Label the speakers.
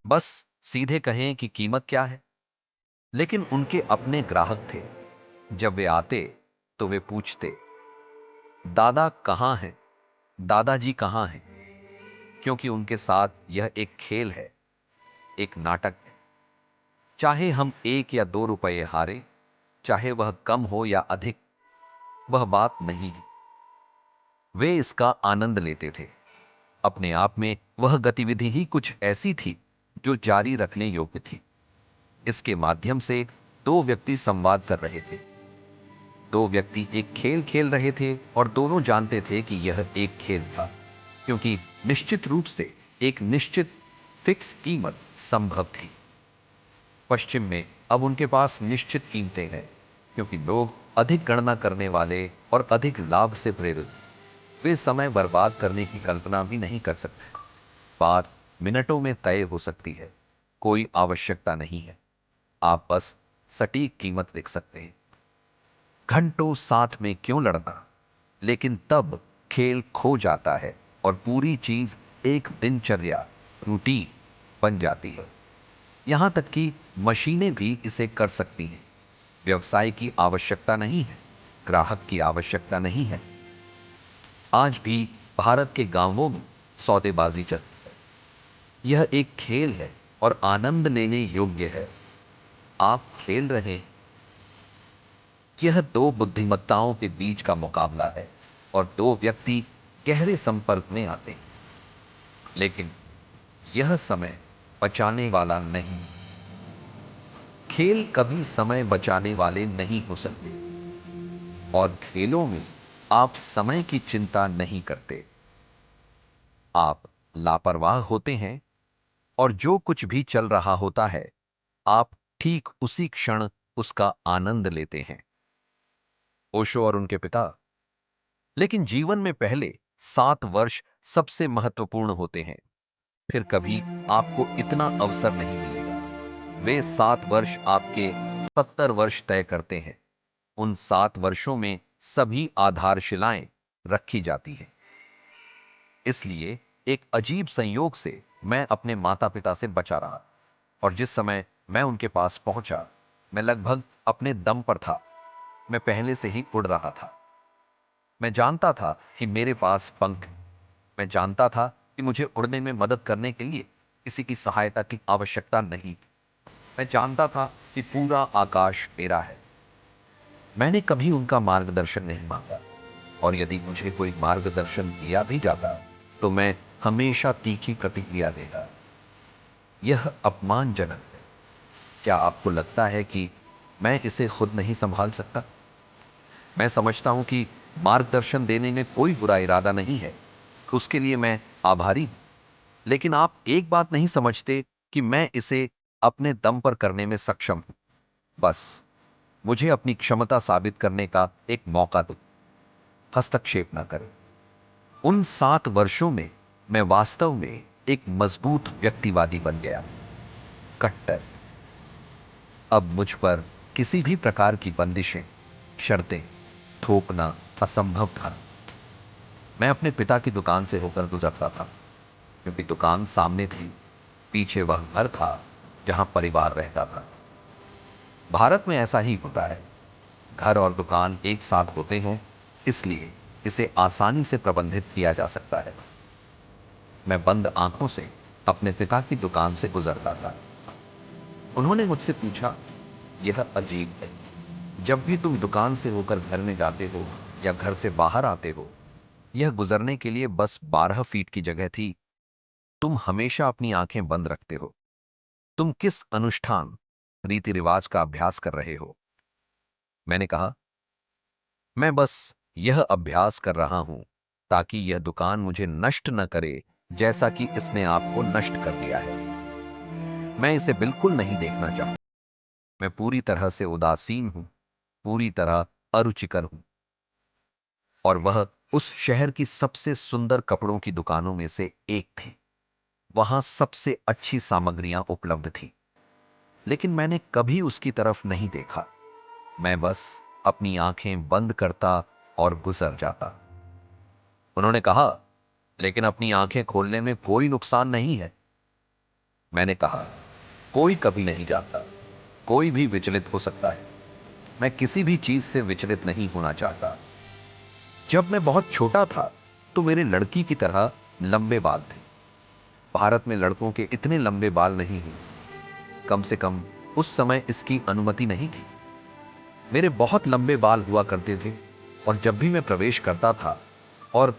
Speaker 1: बस सीधे कहें कि कीमत क्या है। लेकिन उनके अपने ग्राहक थे। जब वे आते तो वे पूछते, दादा कहाँ हैं? दादाजी कहाँ हैं? क्योंकि उनके साथ यह एक खेल है, एक नाटक है। चाहे हम 1 या 2 रुपये हारे, चाहे वह कम हो या अधिक, वह बात नहीं है। वे इसका आनंद लेते थे। अपने आप में वह गतिविधि ही कुछ ऐसी थी जो जारी रखने योग्य थी। इसके माध्यम से दो व्यक्ति संवाद कर रहे थे। दो व्यक्ति एक खेल खेल रहे थे और दोनों जानते थे कि यह एक खेल था, क्योंकि निश्चित रूप से एक निश्चित फिक्स कीमत संभव थी। पश्चिम में अब उनके पास निश्चित कीमतें हैं, क्योंकि लोग अधिक गणना करने वाले और अधिक लाभ से प्रेरित। वे समय बर्बाद करने की कल्पना भी नहीं कर सकते। बात मिनटों में तय हो सकती है। कोई आवश्यकता नहीं है। आप बस सटीक कीमत लिख सकते हैं। घंटों साथ में क्यों लड़ना? लेकिन तब खेल खो जाता है और पूरी चीज एक दिनचर्या, रूटीन बन जाती है। यहां तक कि मशीनें भी इसे कर सकती हैं। व्यवसाय की आवश्यकता नहीं है, ग्राहक की आवश्यकता नहीं है। आज भी भारत के गांवों में सौदेबाजी चलती है। यह एक खेल है और आनंद लेने योग्य है। आप खेल रहे हैं। यह दो बुद्धिमत्ताओं के बीच का मुकाबला है और दो व्यक्ति गहरे संपर्क में आते हैं। लेकिन यह समय बचाने वाला नहीं। खेल कभी समय बचाने वाले नहीं हो सकते और खेलों में आप समय की चिंता नहीं करते। आप लापरवाह होते हैं और जो कुछ भी चल रहा होता है, आप ठीक उसी क्षण उसका आनंद लेते हैं। ओशो और उनके पिता। लेकिन जीवन में पहले 7 वर्ष सबसे महत्वपूर्ण होते हैं। फिर कभी आपको इतना अवसर नहीं मिलेगा। वे 7 वर्ष आपके 70 वर्ष तय करते हैं। उन 7 वर्षों में सभी आधारशिलाएं रखी जाती हैं। इसलिए एक अजीब संयोग से मैं अपने माता पिता से बचा रहा और जिस समय मैं उनके पास पहुंचा, मैं लगभग अपने दम पर था। मैं पहले से ही उड़ रहा था। मैं जानता था कि मेरे पास पंख हैं। मैं जानता था कि मुझे उड़ने में मदद करने के लिए किसी की सहायता की आवश्यकता नहीं। मैं जानता था कि पूरा आकाश मेरा है। मैंने कभी उनका मार्गदर्शन नहीं मांगा और यदि मुझे कोई मार्गदर्शन दिया भी जाता तो मैं हमेशा तीखी प्रतिक्रिया देता। यह अपमानजनक है। क्या आपको लगता है कि मैं इसे खुद नहीं संभाल सकता? मैं समझता हूं कि मार्गदर्शन देने में कोई बुरा इरादा नहीं है। उसके लिए मैं आभारी हूं। लेकिन आप एक बात नहीं समझते कि मैं इसे अपने दम पर करने में सक्षम हूं। बस मुझे अपनी क्षमता साबित करने का एक मौका दो। हस्तक्षेप ना करें। उन 7 वर्षों में मैं वास्तव में एक मजबूत व्यक्तिवादी बन गया। कट्टर। अब मुझ पर किसी भी प्रकार की बंदिशें, शर्तें थोपना असंभव था। मैं अपने पिता की दुकान से होकर गुजरता था, क्योंकि दुकान सामने थी। पीछे वह घर था जहां परिवार रहता था। भारत में ऐसा ही होता है। घर और दुकान एक साथ होते हैं, इसलिए इसे आसानी से प्रबंधित किया जा सकता है। मैं बंद आंखों से अपने पिता की दुकान से गुजरता था। उन्होंने मुझसे पूछा, यह अजीब है, जब भी तुम दुकान से होकर घर में जाते हो या घर से बाहर आते हो, यह गुजरने के लिए बस 12 फीट की जगह थी। तुम हमेशा अपनी आंखें बंद रखते हो। तुम किस अनुष्ठान, रीति रिवाज का अभ्यास कर रहे हो? मैंने कहा, मैं बस यह अभ्यास कर रहा हूं ताकि यह दुकान मुझे नष्ट न करे, जैसा कि इसने आपको नष्ट कर दिया है। मैं इसे बिल्कुल नहीं देखना चाहता। मैं पूरी तरह से उदासीन हूं, पूरी तरह अरुचिकर हूं। और वह उस शहर की सबसे सुंदर कपड़ों की दुकानों में से एक थी। वहां सबसे अच्छी सामग्रियां उपलब्ध थी, लेकिन मैंने कभी उसकी तरफ नहीं देखा। मैं बस अपनी आंखें बंद करता और गुजर जाता। उन्होंने कहा, लेकिन अपनी आंखें खोलने में कोई नुकसान नहीं है। मैंने कहा, कोई कभी नहीं जानता, कोई भी विचलित हो सकता है। मैं किसी भी चीज से विचलित नहीं होना चाहता। जब मैं बहुत छोटा था तो मेरे लड़की की तरह लंबे बाल थे। भारत में लड़कों के इतने लंबे बाल नहीं हैं। कम से कम उस समय इसकी अनुमति नहीं थी। मेरे बहुत लंबे बाल हुआ करते थे और जब भी मैं प्रवेश करता था और